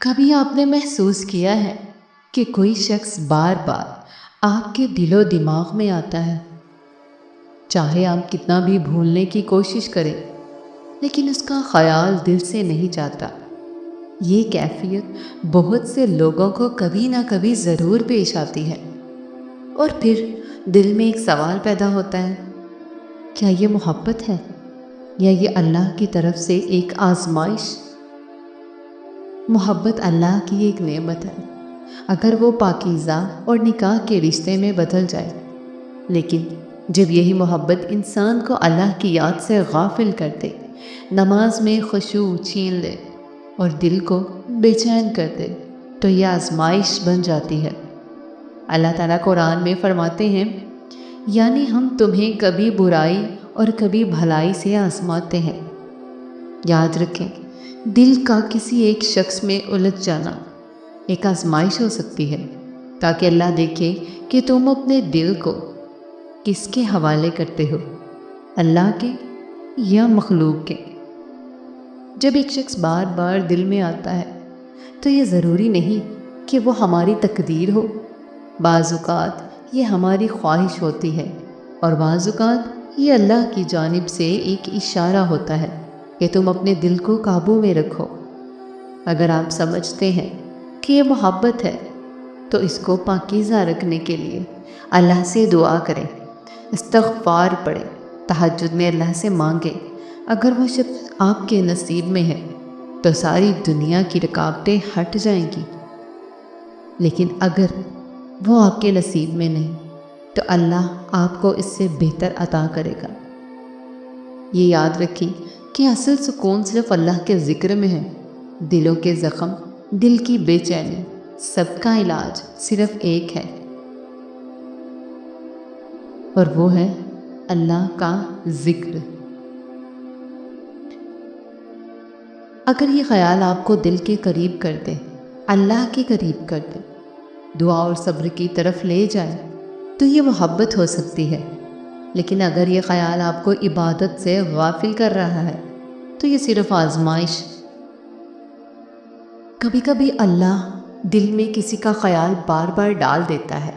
کبھی آپ نے محسوس کیا ہے کہ کوئی شخص بار بار آپ کے دل و دماغ میں آتا ہے، چاہے آپ کتنا بھی بھولنے کی کوشش کریں لیکن اس کا خیال دل سے نہیں جاتا؟ یہ کیفیت بہت سے لوگوں کو کبھی نہ کبھی ضرور پیش آتی ہے، اور پھر دل میں ایک سوال پیدا ہوتا ہے، کیا یہ محبت ہے یا یہ اللہ کی طرف سے ایک آزمائش؟ محبت اللہ کی ایک نعمت ہے اگر وہ پاکیزہ اور نکاح کے رشتے میں بدل جائے، لیکن جب یہی محبت انسان کو اللہ کی یاد سے غافل کر دے، نماز میں خشوع چھین لے اور دل کو بے چین کر دے، تو یہ آزمائش بن جاتی ہے۔ اللہ تعالیٰ قرآن میں فرماتے ہیں، یعنی ہم تمہیں کبھی برائی اور کبھی بھلائی سے آزماتے ہیں۔ یاد رکھیں، دل کا کسی ایک شخص میں الجھ جانا ایک آزمائش ہو سکتی ہے، تاکہ اللہ دیکھے کہ تم اپنے دل کو کس کے حوالے کرتے ہو، اللہ کے یا مخلوق کے۔ جب ایک شخص بار بار دل میں آتا ہے تو یہ ضروری نہیں کہ وہ ہماری تقدیر ہو۔ بعض اوقات یہ ہماری خواہش ہوتی ہے، اور بعض اوقات یہ اللہ کی جانب سے ایک اشارہ ہوتا ہے کہ تم اپنے دل کو قابو میں رکھو۔ اگر آپ سمجھتے ہیں کہ یہ محبت ہے تو اس کو پاکیزہ رکھنے کے لیے اللہ سے دعا کریں، استغفار پڑھیں، تہجد میں اللہ سے مانگیں۔ اگر وہ شخص آپ کے نصیب میں ہے تو ساری دنیا کی رکاوٹیں ہٹ جائیں گی، لیکن اگر وہ آپ کے نصیب میں نہیں تو اللہ آپ کو اس سے بہتر عطا کرے گا۔ یہ یاد رکھیں کہ اصل سکون صرف اللہ کے ذکر میں ہے۔ دلوں کے زخم، دل کی بے چینی، سب کا علاج صرف ایک ہے، اور وہ ہے اللہ کا ذکر۔ اگر یہ خیال آپ کو دل کے قریب کر دے، اللہ کے قریب کر دے، دعا اور صبر کی طرف لے جائے، تو یہ محبت ہو سکتی ہے۔ لیکن اگر یہ خیال آپ کو عبادت سے غافل کر رہا ہے تو یہ صرف آزمائش۔ کبھی کبھی اللہ دل میں کسی کا خیال بار بار ڈال دیتا ہے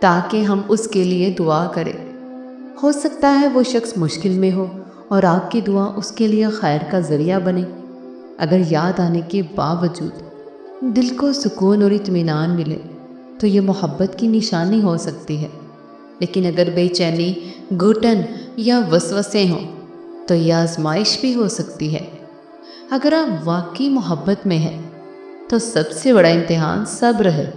تاکہ ہم اس کے لیے دعا کریں۔ ہو سکتا ہے وہ شخص مشکل میں ہو اور آپ کی دعا اس کے لیے خیر کا ذریعہ بنے۔ اگر یاد آنے کے باوجود دل کو سکون اور اطمینان ملے تو یہ محبت کی نشانی ہو سکتی ہے، لیکن اگر بے چینی، گھٹن یا وسوسے ہوں تو یہ آزمائش بھی ہو سکتی ہے۔ اگر آپ واقعی محبت میں ہیں تو سب سے بڑا امتحان صبر ہے۔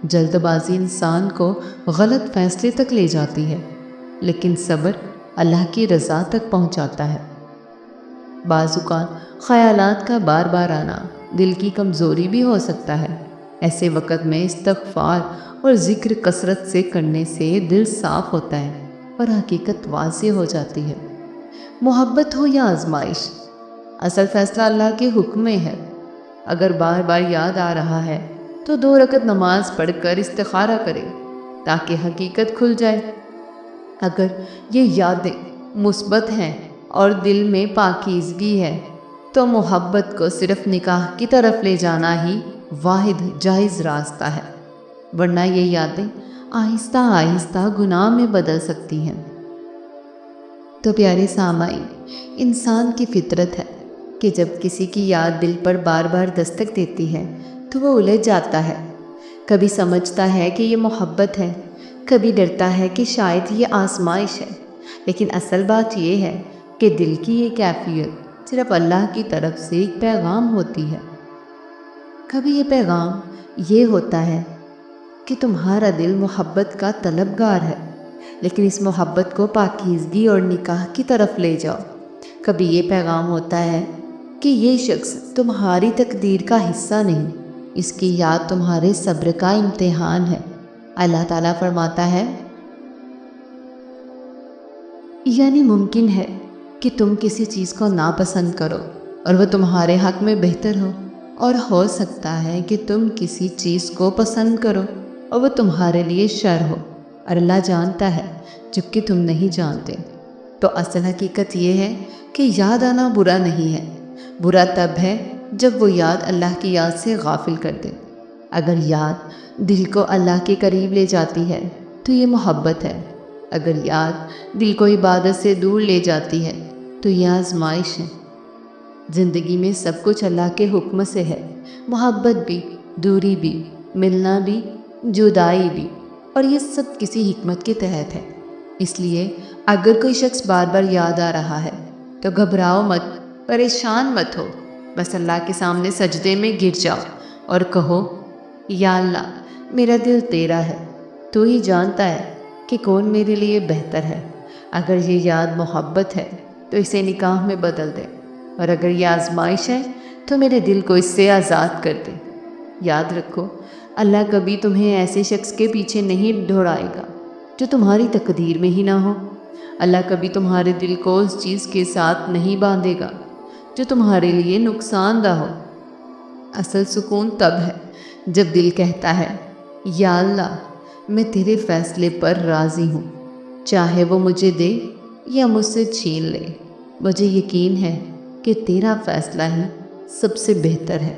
جلد بازی انسان کو غلط فیصلے تک لے جاتی ہے، لیکن صبر اللہ کی رضا تک پہنچاتا ہے۔ بعض اوقات خیالات کا بار بار آنا دل کی کمزوری بھی ہو سکتا ہے۔ ایسے وقت میں استغفار اور ذکر کثرت سے کرنے سے دل صاف ہوتا ہے اور حقیقت واضح ہو جاتی ہے۔ محبت ہو یا آزمائش، اصل فیصلہ اللہ کے حکم میں ہے۔ اگر بار بار یاد آ رہا ہے تو 2 رکعت نماز پڑھ کر استخارہ کرے تاکہ حقیقت کھل جائے۔ اگر یہ یادیں مثبت ہیں اور دل میں پاکیزگی ہے تو محبت کو صرف نکاح کی طرف لے جانا ہی واحد جائز راستہ ہے، ورنہ یہ یادیں آہستہ آہستہ گناہ میں بدل سکتی ہیں۔ تو پیارے سامعین، انسان کی فطرت ہے کہ جب کسی کی یاد دل پر بار بار دستک دیتی ہے تو وہ الجھ جاتا ہے۔ کبھی سمجھتا ہے کہ یہ محبت ہے، کبھی ڈرتا ہے کہ شاید یہ آزمائش ہے، لیکن اصل بات یہ ہے کہ دل کی یہ کیفیت صرف اللہ کی طرف سے ایک پیغام ہوتی ہے۔ کبھی یہ پیغام یہ ہوتا ہے کہ تمہارا دل محبت کا طلبگار ہے، لیکن اس محبت کو پاکیزگی اور نکاح کی طرف لے جاؤ۔ کبھی یہ پیغام ہوتا ہے کہ یہ شخص تمہاری تقدیر کا حصہ نہیں، اس کی یاد تمہارے صبر کا امتحان ہے۔ اللہ تعالیٰ فرماتا ہے، یعنی ممکن ہے کہ تم کسی چیز کو ناپسند کرو اور وہ تمہارے حق میں بہتر ہو، اور ہو سکتا ہے کہ تم کسی چیز کو پسند کرو اور وہ تمہارے لیے شر ہو، اور اللہ جانتا ہے جبکہ تم نہیں جانتے۔ تو اصل حقیقت یہ ہے کہ یاد آنا برا نہیں ہے، برا تب ہے جب وہ یاد اللہ کی یاد سے غافل کر دے۔ اگر یاد دل کو اللہ کے قریب لے جاتی ہے تو یہ محبت ہے، اگر یاد دل کو عبادت سے دور لے جاتی ہے تو یہ آزمائش ہے۔ زندگی میں سب کچھ اللہ کے حکم سے ہے، محبت بھی، دوری بھی، ملنا بھی، جدائی بھی، اور یہ سب کسی حکمت کے تحت ہے۔ اس لیے اگر کوئی شخص بار بار یاد آ رہا ہے تو گھبراؤ مت، پریشان مت ہو، بس اللہ کے سامنے سجدے میں گر جاؤ اور کہو، یا اللہ میرا دل تیرا ہے، تو ہی جانتا ہے کہ کون میرے لیے بہتر ہے۔ اگر یہ یاد محبت ہے تو اسے نکاح میں بدل دے، اور اگر یہ آزمائش ہے تو میرے دل کو اس سے آزاد کر دے۔ یاد رکھو، اللہ کبھی تمہیں ایسے شخص کے پیچھے نہیں دوڑائے گا جو تمہاری تقدیر میں ہی نہ ہو۔ اللہ کبھی تمہارے دل کو اس چیز کے ساتھ نہیں باندھے گا جو تمہارے لیے نقصان دہ ہو۔ اصل سکون تب ہے جب دل کہتا ہے، یا اللہ میں تیرے فیصلے پر راضی ہوں، چاہے وہ مجھے دے یا مجھ سے چھین لے، مجھے یقین ہے کہ تیرا فیصلہ ہی سب سے بہتر ہے،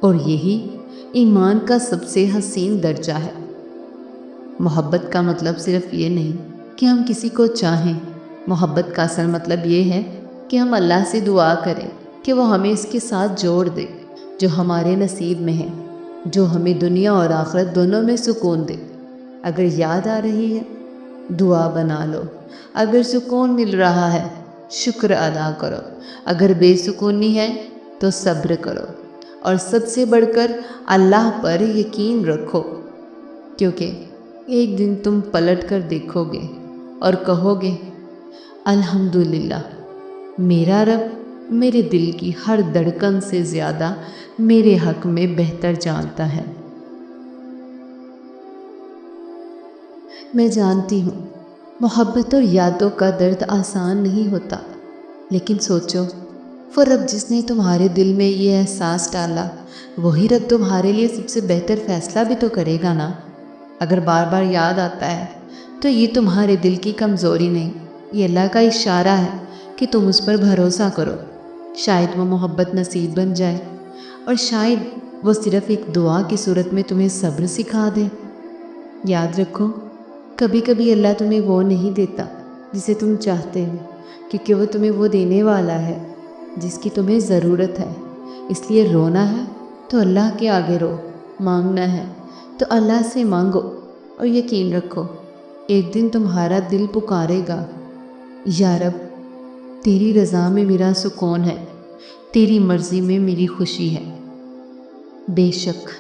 اور یہی ایمان کا سب سے حسین درجہ ہے۔ محبت کا مطلب صرف یہ نہیں کہ ہم کسی کو چاہیں، محبت کا اصل مطلب یہ ہے کہ ہم اللہ سے دعا کریں کہ وہ ہمیں اس کے ساتھ جوڑ دے جو ہمارے نصیب میں ہے، جو ہمیں دنیا اور آخرت دونوں میں سکون دے۔ اگر یاد آ رہی ہے، دعا بنا لو، اگر سکون مل رہا ہے، شکر ادا کرو، اگر بے سکونی ہے تو صبر کرو، اور سب سے بڑھ کر اللہ پر یقین رکھو، کیونکہ ایک دن تم پلٹ کر دیکھو گے اور کہو گے، الحمدللہ، میرا رب میرے دل کی ہر دھڑکن سے زیادہ میرے حق میں بہتر جانتا ہے۔ میں جانتی ہوں محبت اور یادوں کا درد آسان نہیں ہوتا، لیکن سوچو، وہ رب جس نے تمہارے دل میں یہ احساس ڈالا، وہی رب تمہارے لیے سب سے بہتر فیصلہ بھی تو کرے گا نا۔ اگر بار بار یاد آتا ہے تو یہ تمہارے دل کی کمزوری نہیں، یہ اللہ کا اشارہ ہے کہ تم اس پر بھروسہ کرو۔ شاید وہ محبت نصیب بن جائے، اور شاید وہ صرف ایک دعا کی صورت میں تمہیں صبر سکھا دے۔ یاد رکھو، کبھی کبھی اللہ تمہیں وہ نہیں دیتا جسے تم چاہتے ہو، کیونکہ وہ تمہیں وہ دینے والا ہے جس کی تمہیں ضرورت ہے۔ اس لیے رونا ہے تو اللہ کے آگے رو، مانگنا ہے تو اللہ سے مانگو، اور یقین رکھو ایک دن تمہارا دل پکارے گا، یا رب تیری رضا میں میرا سکون ہے، تیری مرضی میں میری خوشی ہے۔ بے شک